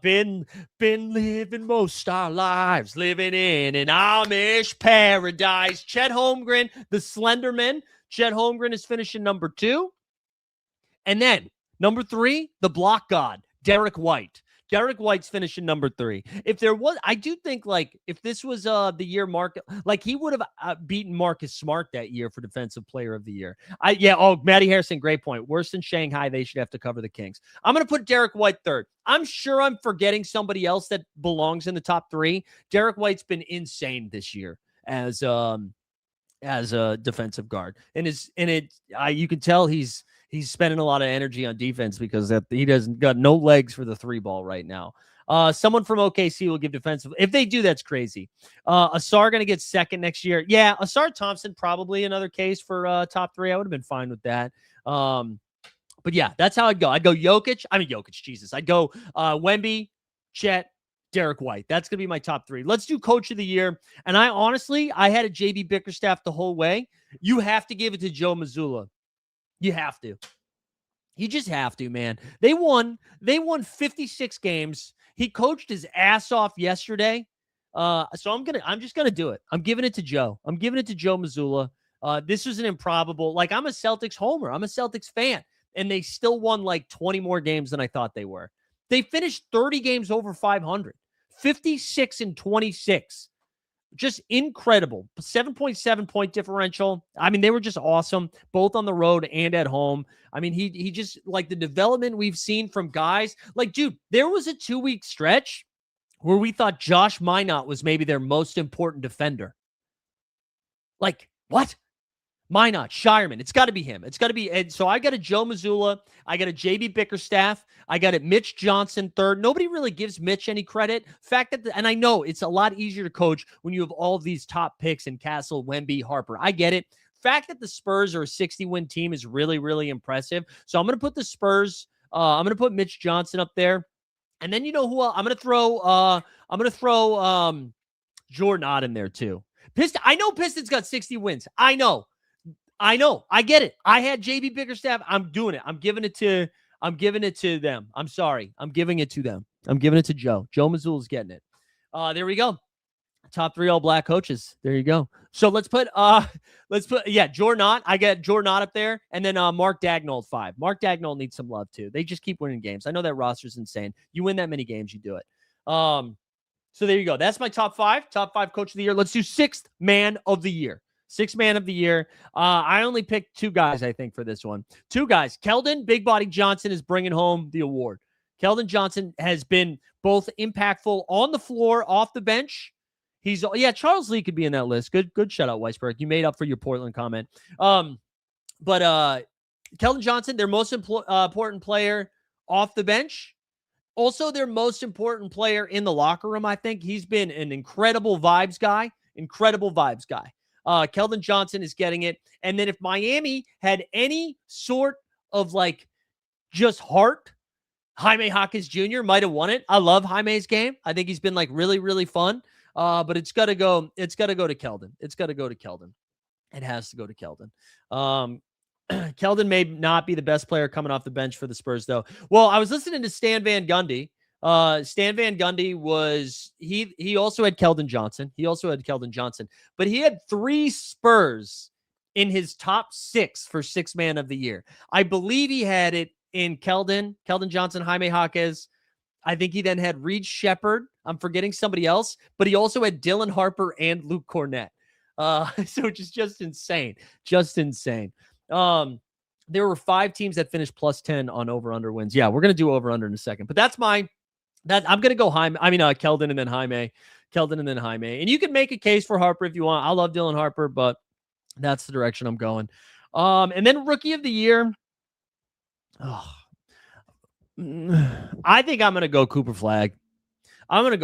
been living most our lives, living in an Amish paradise. Chet Holmgren, the Slenderman. Chet Holmgren is finishing number two. And then number three, the block god, Derek White. Derek White's finishing number three. If there was, I do think like if this was the year Mark, like he would have beaten Marcus Smart that year for defensive player of the year. Matty Harrison, great point. Worse than Shanghai, they should have to cover the Kings. I'm going to put Derek White third. I'm sure I'm forgetting somebody else that belongs in the top three. Derek White's been insane this year as a defensive guard, you can tell he's spending a lot of energy on defense because he doesn't got no legs for the three ball right now. Someone from OKC will give defensive. If they do, that's crazy. Asar going to get second next year. Yeah, Asar Thompson, probably another case for top three. I would have been fine with that. But yeah, that's how I'd go. I'd go Jokic, Jesus. I'd go Wemby, Chet, Derek White. That's going to be my top three. Let's do coach of the year. And I had a JB Bickerstaff the whole way. You have to give it to Joe Mazzulla. You have to. You just have to, man. They won 56 games. He coached his ass off yesterday. So I'm just gonna do it. I'm giving it to Joe. I'm giving it to Joe Mazzulla. This was an improbable, like I'm a Celtics homer. I'm a Celtics fan. And they still won like 20 more games than I thought they were. They finished 30 games over 500. 56-26. Just incredible. 7.7 point differential. I mean, they were just awesome, both on the road and at home. I mean, he just, like, the development we've seen from guys. Like, dude, there was a 2-week stretch where we thought Josh Minott was maybe their most important defender. Like, what? Minott, Shireman. It's got to be him. It's got to be Ed. So I got a Joe Mazzulla. I got a JB Bickerstaff. I got it Mitch Johnson third. Nobody really gives Mitch any credit. And I know it's a lot easier to coach when you have all of these top picks in Castle, Wemby, Harper. I get it. Fact that the Spurs are a 60-win team is really, really impressive. So I'm going to put the Spurs. I'm going to put Mitch Johnson up there. And then you know who else? I'm going to throw Jordan Ott in there too. I know Pistons got 60 wins. I know. I get it. I had JB Bickerstaff. I'm doing it. I'm giving it to them. I'm sorry. I'm giving it to them. I'm giving it to Joe. Joe Mazzulla's getting it. There we go. Top 3 all black coaches. There you go. So let's put Jordan Ott. I got Jordan Ott up there. And then Mark Dagnall at 5. Mark Dagnall needs some love too. They just keep winning games. I know that roster's insane. You win that many games, you do it. So there you go. That's my top 5. Top 5 coach of the year. Let's do 6th man of the year. 6th man of the year. I only picked 2 guys, I think, for this one. 2 guys. Keldon Big Body Johnson is bringing home the award. Keldon Johnson has been both impactful on the floor, off the bench. Charles Lee could be in that list. Good shout out, Weisberg. You made up for your Portland comment. But Keldon Johnson, their most important player off the bench. Also, their most important player in the locker room, I think. He's been an incredible vibes guy. Keldon Johnson is getting it. And then if Miami had any sort of like just heart, Jaime Jaquez Jr. might have won it. I love Jaime's game. I think he's been like really, really fun. But it's got to go to Keldon. It has to go to Keldon. Keldon may not be the best player coming off the bench for the Spurs, though. Well, I was listening to Stan Van Gundy. Stan Van Gundy he also had Keldon Johnson. But he had 3 Spurs in his top 6 for 6th man of the year. I believe he had it in Keldon Johnson, Jaime Jaquez. I think he then had Reed Shepherd. I'm forgetting somebody else, but he also had Dylan Harper and Luke Cornett. So just insane. There were 5 teams that finished plus 10 on over-under wins. Yeah, we're going to do over-under in a second. But I'm going to go Keldon and then Jaime. And you can make a case for Harper if you want. I love Dylan Harper, but that's the direction I'm going. And then rookie of the year. I think I'm going to go Cooper Flagg. I wouldn't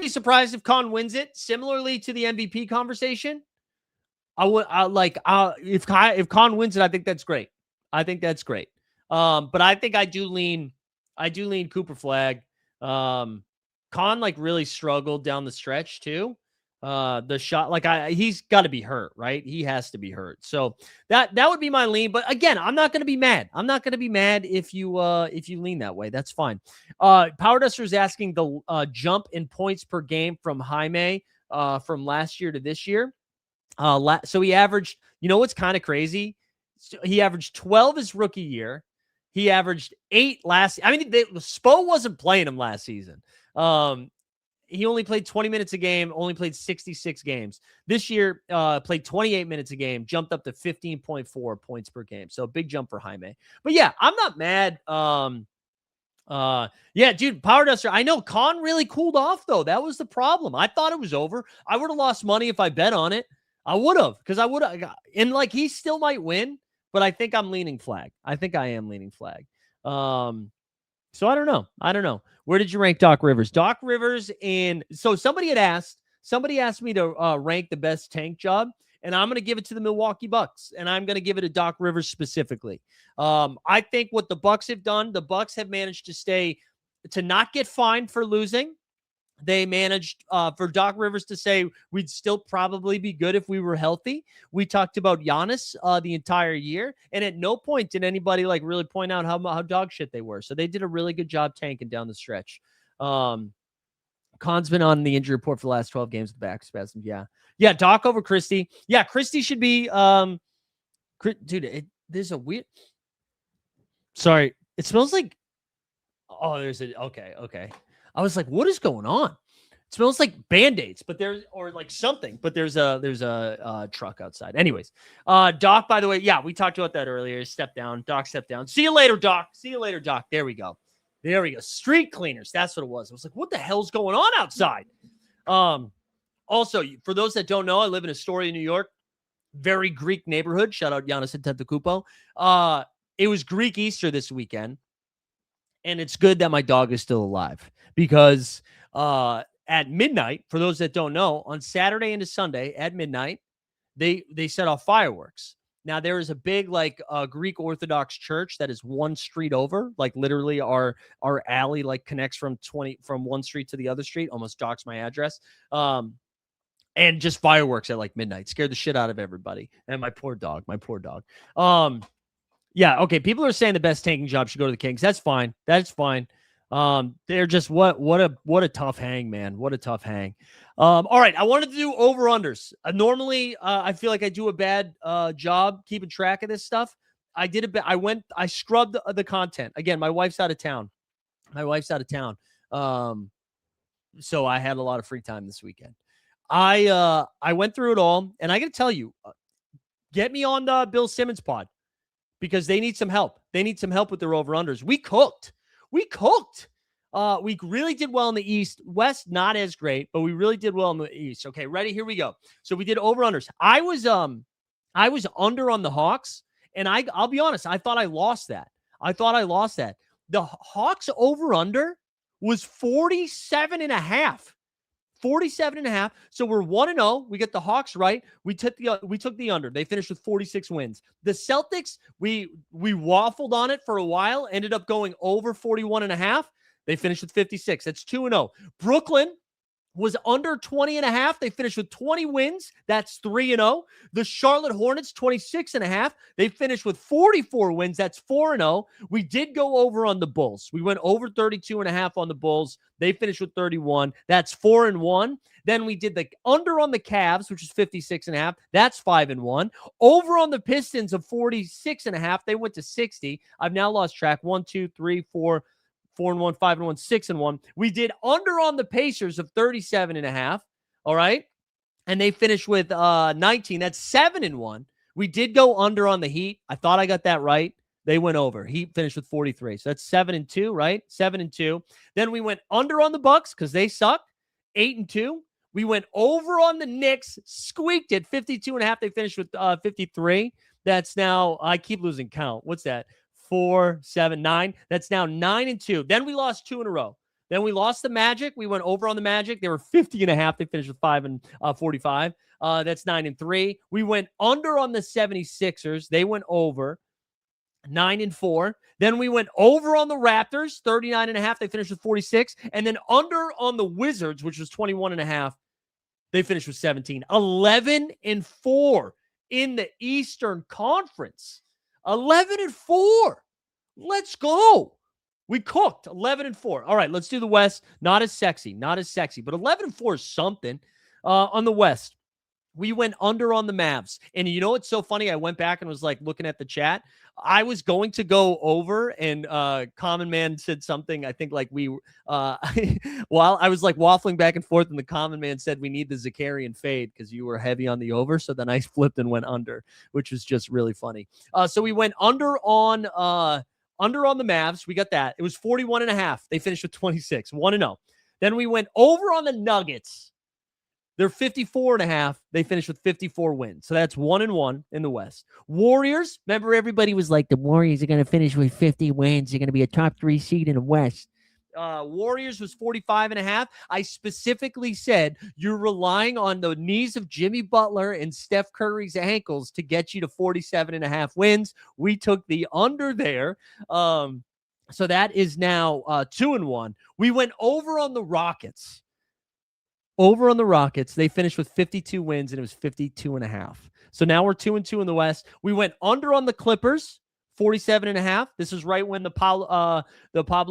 be surprised if Con wins it. Similarly to the MVP conversation. If Con wins it, I think that's great. But I think I do lean Cooper Flagg. Con like really struggled down the stretch too. The shot, he's got to be hurt, right? He has to be hurt. So that would be my lean. But again, I'm not going to be mad. If you lean that way. That's fine. Power Duster is asking the jump in points per game from Jaime from last year to this year. So he averaged, what's kind of crazy? So he averaged 12 his rookie year. He averaged 8 Spo wasn't playing him last season. He only played 20 minutes a game, only played 66 games. This year, played 28 minutes a game, jumped up to 15.4 points per game. So a big jump for Jaime. But yeah, I'm not mad. Dude, Power Duster, I know Con really cooled off though. That was the problem. I thought it was over. I would have lost money if I bet on it. I would have, because and he still might win, but I think I'm leaning Flagg. I am Flagg. So I don't know. Where did you rank Doc Rivers? Doc Rivers so somebody asked me to rank the best tank job, and I'm going to give it to the Milwaukee Bucks, and I'm going to give it to Doc Rivers specifically. I think what the Bucks have done, the Bucks have managed to not get fined for losing. They managed for Doc Rivers to say we'd still probably be good if we were healthy. We talked about Giannis the entire year, and at no point did anybody really point out how dog shit they were. So they did a really good job tanking down the stretch. Con's been on the injury report for the last 12 games with back spasms. Yeah, Doc over Christie. Yeah, Christie should be. Dude, there's a weird. Sorry, it smells like. Oh, okay. I was like, what is going on? It smells like Band-Aids, but there's a truck outside. Anyways, Doc, by the way, yeah, we talked about that earlier. Doc stepped down. See you later, Doc. There we go. Street cleaners. That's what it was. I was like, what the hell's going on outside? Also, for those that don't know, I live in Astoria, New York. Very Greek neighborhood. Shout out Giannis Antetokounmpo. It was Greek Easter this weekend. And it's good that my dog is still alive because at midnight, for those that don't know, on Saturday into Sunday at midnight, they set off fireworks. Now, there is a big Greek Orthodox church that is one street over, literally our alley connects from one street to the other street, almost docks my address. And just fireworks at midnight scared the shit out of everybody. And my poor dog. Yeah, okay. People are saying the best tanking job should go to the Kings. That's fine. They're just what a tough hang, man. What a tough hang. All right, I wanted to do over-unders. Normally, I feel like I do a bad job keeping track of this stuff. I did a bit. I scrubbed the content. Again, my wife's out of town. So I had a lot of free time this weekend. I went through it all, and I got to tell you, get me on the Bill Simmons pod. Because they need some help. They need some help with their over-unders. We cooked. We really did well in the East. West, not as great, but we really did well in the East. Okay, ready? Here we go. So we did over-unders. I was under on the Hawks, and I'll be honest, I thought I lost that. The Hawks over-under was 47.5. 47.5. So we're 1-0. We get the Hawks right. We took the under. They finished with 46 wins. The Celtics, we waffled on it for a while, ended up going over 41.5. They finished with 56. That's 2-0. Brooklyn was under 20.5. They finished with 20 wins. That's 3-0. The Charlotte Hornets, 26.5. They finished with 44 wins. That's 4-0. We did go over on the Bulls. We went over 32.5 on the Bulls. They finished with 31. That's 4-1. Then we did the under on the Cavs, which is 56.5. That's 5-1. Over on the Pistons of 46.5. They went to 60. I've now lost track. 1, 2, 3, 4, 4-1, 5-1, 6-1. We did under on the Pacers of 37.5. All right. And they finished with 19. That's 7-1. We did go under on the Heat. I thought I got that right. They went over. Heat finished with 43. So that's 7-2, right? 7-2. Then we went under on the Bucks because they suck. 8-2. We went over on the Knicks, squeaked it. 52.5. They finished with 53. That's now, I keep losing count. What's that? 4, 7, 9. That's now 9-2. Then we lost 2 in a row. Then we lost the Magic. We went over on the Magic. They were 50.5. They finished with 45. That's 9-3. We went under on the 76ers. They went over 9-4. Then we went over on the Raptors, 39.5. They finished with 46. And then under on the Wizards, which was 21.5. They finished with 17. 11-4 in the Eastern Conference. 11-4. Let's go. We cooked 11-4. All right, let's do the West. Not as sexy, but 11-4 is something. On the West, we went under on the Mavs. And you know what's so funny? I went back and was like looking at the chat. I was going to go over, and Common Man said something. I think like while I was like waffling back and forth, and the Common Man said we need the Zakarian fade because you were heavy on the over. So then I flipped and went under, which was just really funny. So we went under on the Mavs. We got that. It was 41.5. They finished with 26, 1-0. Then we went over on the Nuggets. They're 54.5. They finished with 54 wins. So that's 1-1 in the West. Warriors, remember everybody was like, the Warriors are going to finish with 50 wins. They're going to be a top 3 seed in the West. Warriors was 45.5. I specifically said you're relying on the knees of Jimmy Butler and Steph Curry's ankles to get you to 47.5 wins. We took the under there. So that is now 2-1. We went over on the Rockets. They finished with 52 wins, and it was 52.5. So now we're 2-2 in the West. We went under on the Clippers, 47.5. This is right when the Pablo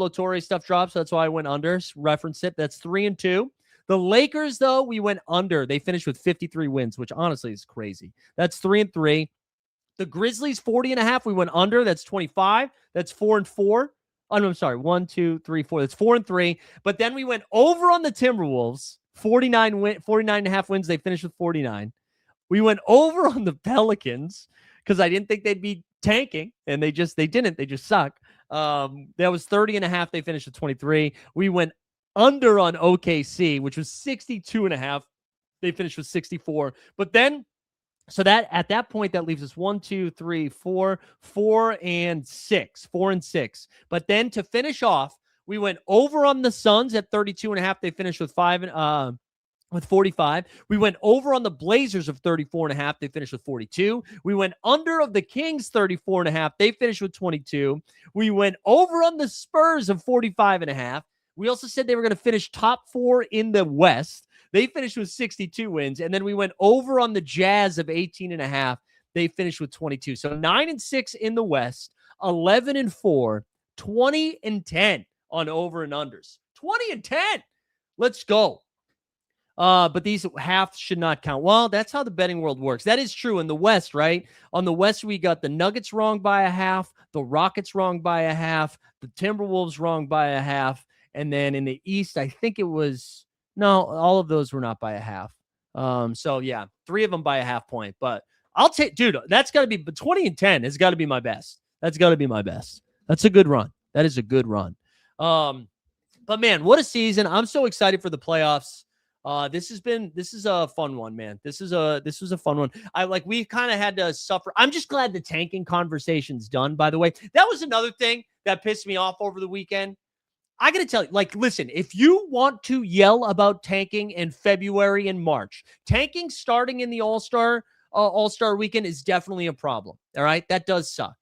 Torres stuff drops. So that's why I went under. Reference it. That's 3-2. The Lakers, though, we went under. They finished with 53 wins, which honestly is crazy. That's 3-3. The Grizzlies, 40.5. We went under. That's 25. That's 4-4. Oh, no, I'm sorry. 1, 2, 3, 4. That's 4-3. But then we went over on the Timberwolves. 49.5 wins. They finished with 49. We went over on the Pelicans because I didn't think they'd be tanking, and they didn't. They just suck. That was 30.5. They finished with 23. We went under on OKC, which was 62.5. They finished with 64. But then, so that at that point, that leaves us 1, 2, 3, 4, 4 and 6. 4 and 6. But then to finish off, we went over on the Suns at 32.5. They finished with 45. We went over on the Blazers of 34.5. They finished with 42. We went under of the Kings 34.5. They finished with 22. We went over on the Spurs of 45.5. We also said they were going to finish top 4 in the West. They finished with 62 wins. And then we went over on the Jazz of 18.5. They finished with 22. So 9-6 in the West, 11-4, 20-10. On over and unders. 20-10. Let's go. But these halves should not count. Well, that's how the betting world works. That is true in the West, right? On the West, we got the Nuggets wrong by a half, the Rockets wrong by a half, the Timberwolves wrong by a half, and then in the East, I think it was all of those were not by a half. So yeah, 3 of them by a half point. But I'll take, dude, that's got to be 20-10 has got to be my best. That's got to be my best. That's a good run. That is a good run. But man, what a season. I'm so excited for the playoffs. This is a fun one, man. This was a fun one. We kind of had to suffer. I'm just glad the tanking conversation's done, by the way. That was another thing that pissed me off over the weekend. I got to tell you, listen, if you want to yell about tanking in February and March, tanking starting in the All-Star weekend is definitely a problem. All right. That does suck.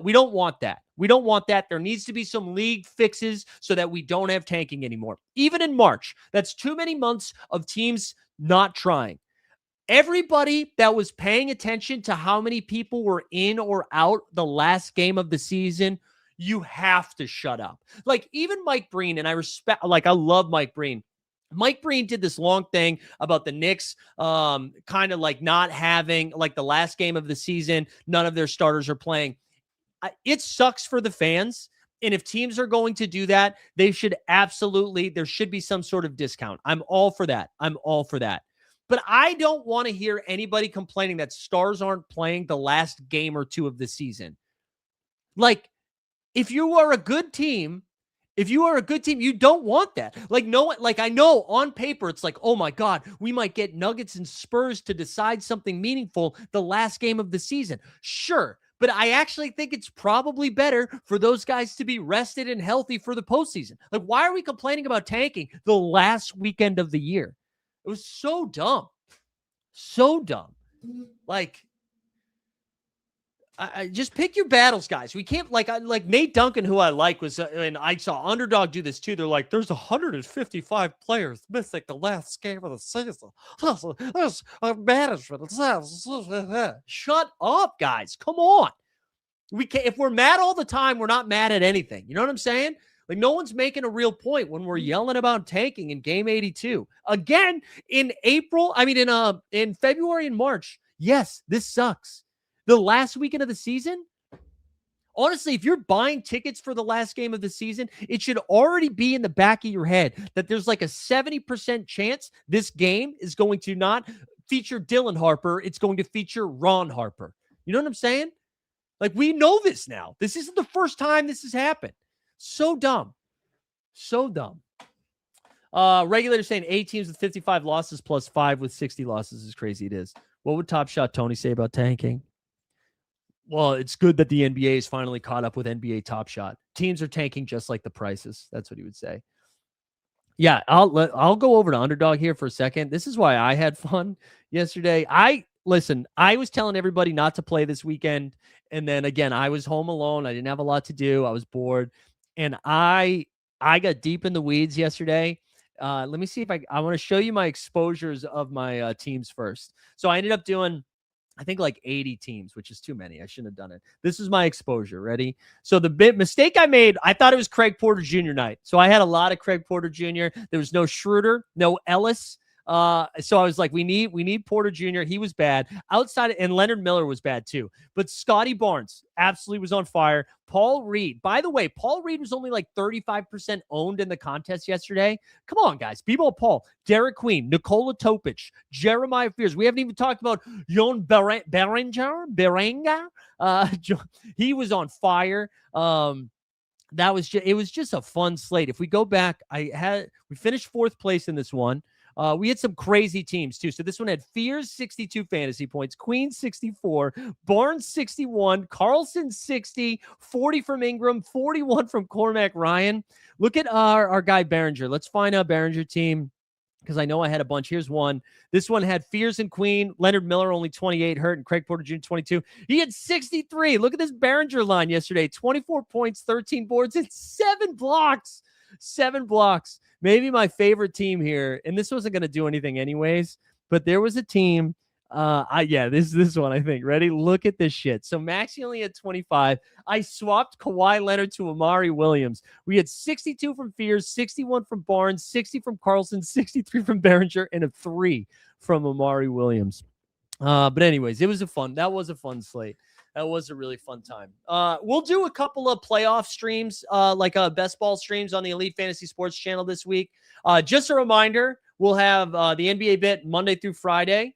We don't want that. We don't want that. There needs to be some league fixes so that we don't have tanking anymore. Even in March, that's too many months of teams not trying. Everybody that was paying attention to how many people were in or out the last game of the season, you have to shut up. Even Mike Breen, and I love Mike Breen. Mike Breen did this long thing about the Knicks kind of not having the last game of the season. None of their starters are playing. It sucks for the fans. And if teams are going to do that, there should be some sort of discount. I'm all for that. But I don't want to hear anybody complaining that stars aren't playing the last game or two of the season. If you are a good team, you don't want that. I know on paper, it's oh my God, we might get Nuggets and Spurs to decide something meaningful the last game of the season. Sure. But I actually think it's probably better for those guys to be rested and healthy for the postseason. Why are we complaining about tanking the last weekend of the year? It was so dumb. So dumb. I just pick your battles, guys. We can't Nate Duncan, who I like, was and I saw Underdog do this too. They're there's 155 players missing the last game of the season. There's management. Shut up, guys. Come on. We can't. If we're mad all the time, we're not mad at anything. You know what I'm saying? No one's making a real point when we're yelling about tanking in game 82 again in in February and March. Yes, this sucks. The last weekend of the season, honestly, if you're buying tickets for the last game of the season, it should already be in the back of your head that there's a 70% chance this game is going to not feature Dylan Harper. It's going to feature Ron Harper. You know what I'm saying? We know this now. This isn't the first time this has happened. So dumb. So dumb. Regulator saying 8 teams with 55 losses plus 5 with 60 losses is crazy. It is. What would Top Shot Tony say about tanking? Well, it's good that the NBA is finally caught up with NBA Top Shot. Teams are tanking just like the prices. That's what he would say. Yeah, I'll go over to Underdog here for a second. This is why I had fun yesterday. I was telling everybody not to play this weekend. And then again, I was home alone. I didn't have a lot to do. I was bored. And I got deep in the weeds yesterday. Let me see if I want to show you my exposures of my teams first. So I ended up doing, I think 80 teams, which is too many. I shouldn't have done it. This is my exposure. Ready? So the big mistake I made, I thought it was Craig Porter Jr. night. So I had a lot of Craig Porter Jr. There was no Schroeder, no Ellis. So I was we need Porter Jr. He was bad. And Leonard Miller was bad too. But Scotty Barnes absolutely was on fire. Paul Reed. By the way, Paul Reed was only 35% owned in the contest yesterday. Come on, guys. B-Ball Paul, Derek Queen, Nikola Topic, Jeremiah Fears. We haven't even talked about Jon Berenger. He was on fire. It was just a fun slate. If we go back, we finished 4th place in this one. We had some crazy teams too. So this one had Fears 62 fantasy points, Queen 64, Barnes 61, Carlson 60, 40 from Ingram, 41 from Cormac Ryan. Look at our guy Berenger. Let's find our Berenger team because I know I had a bunch. Here's one. This one had Fears and Queen, Leonard Miller only 28 hurt, and Craig Porter Jr. 22. He had 63. Look at this Berenger line yesterday. 24 points, 13 boards, and 7 blocks. 7 blocks. Maybe my favorite team here, and this wasn't going to do anything anyways, but there was a team. This one, I think. Ready? Look at this shit. So Maxey only had 25. I swapped Kawhi Leonard to Amari Williams. We had 62 from Fears, 61 from Barnes, 60 from Carlson, 63 from Berenger, and a 3 from Amari Williams. But anyways, that was a fun slate. That was a really fun time. We'll do a couple of playoff streams, best ball streams on the Elite Fantasy Sports channel this week. Just a reminder, we'll have the NBA bit Monday through Friday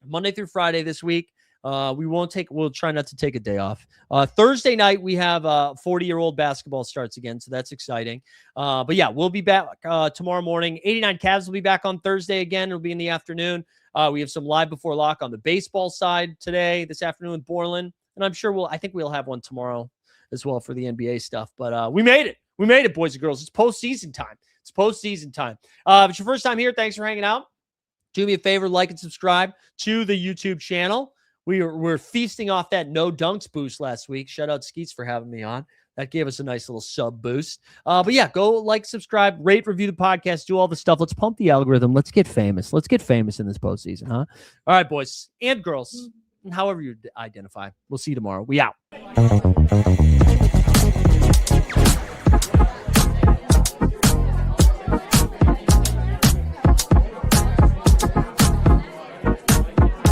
this week. We'll try not to take a day off. Thursday night, we have 40-year-old basketball starts again, so that's exciting. But yeah, we'll be back tomorrow morning. 89 Cavs will be back on Thursday again. It'll be in the afternoon. We have some live before lock on the baseball side this afternoon with Borland. And I'm sure I think we'll have one tomorrow as well for the NBA stuff. But we made it. We made it, boys and girls. It's postseason time. If it's your first time here, thanks for hanging out. Do me a favor, like and subscribe to the YouTube channel. We're feasting off that no dunks boost last week. Shout out Skeets for having me on. That gave us a nice little sub boost. But yeah, go like, subscribe, rate, review the podcast, do all the stuff. Let's pump the algorithm. Let's get famous. Let's get famous in this postseason, huh? All right, boys and girls, however you identify. We'll see you tomorrow. We out.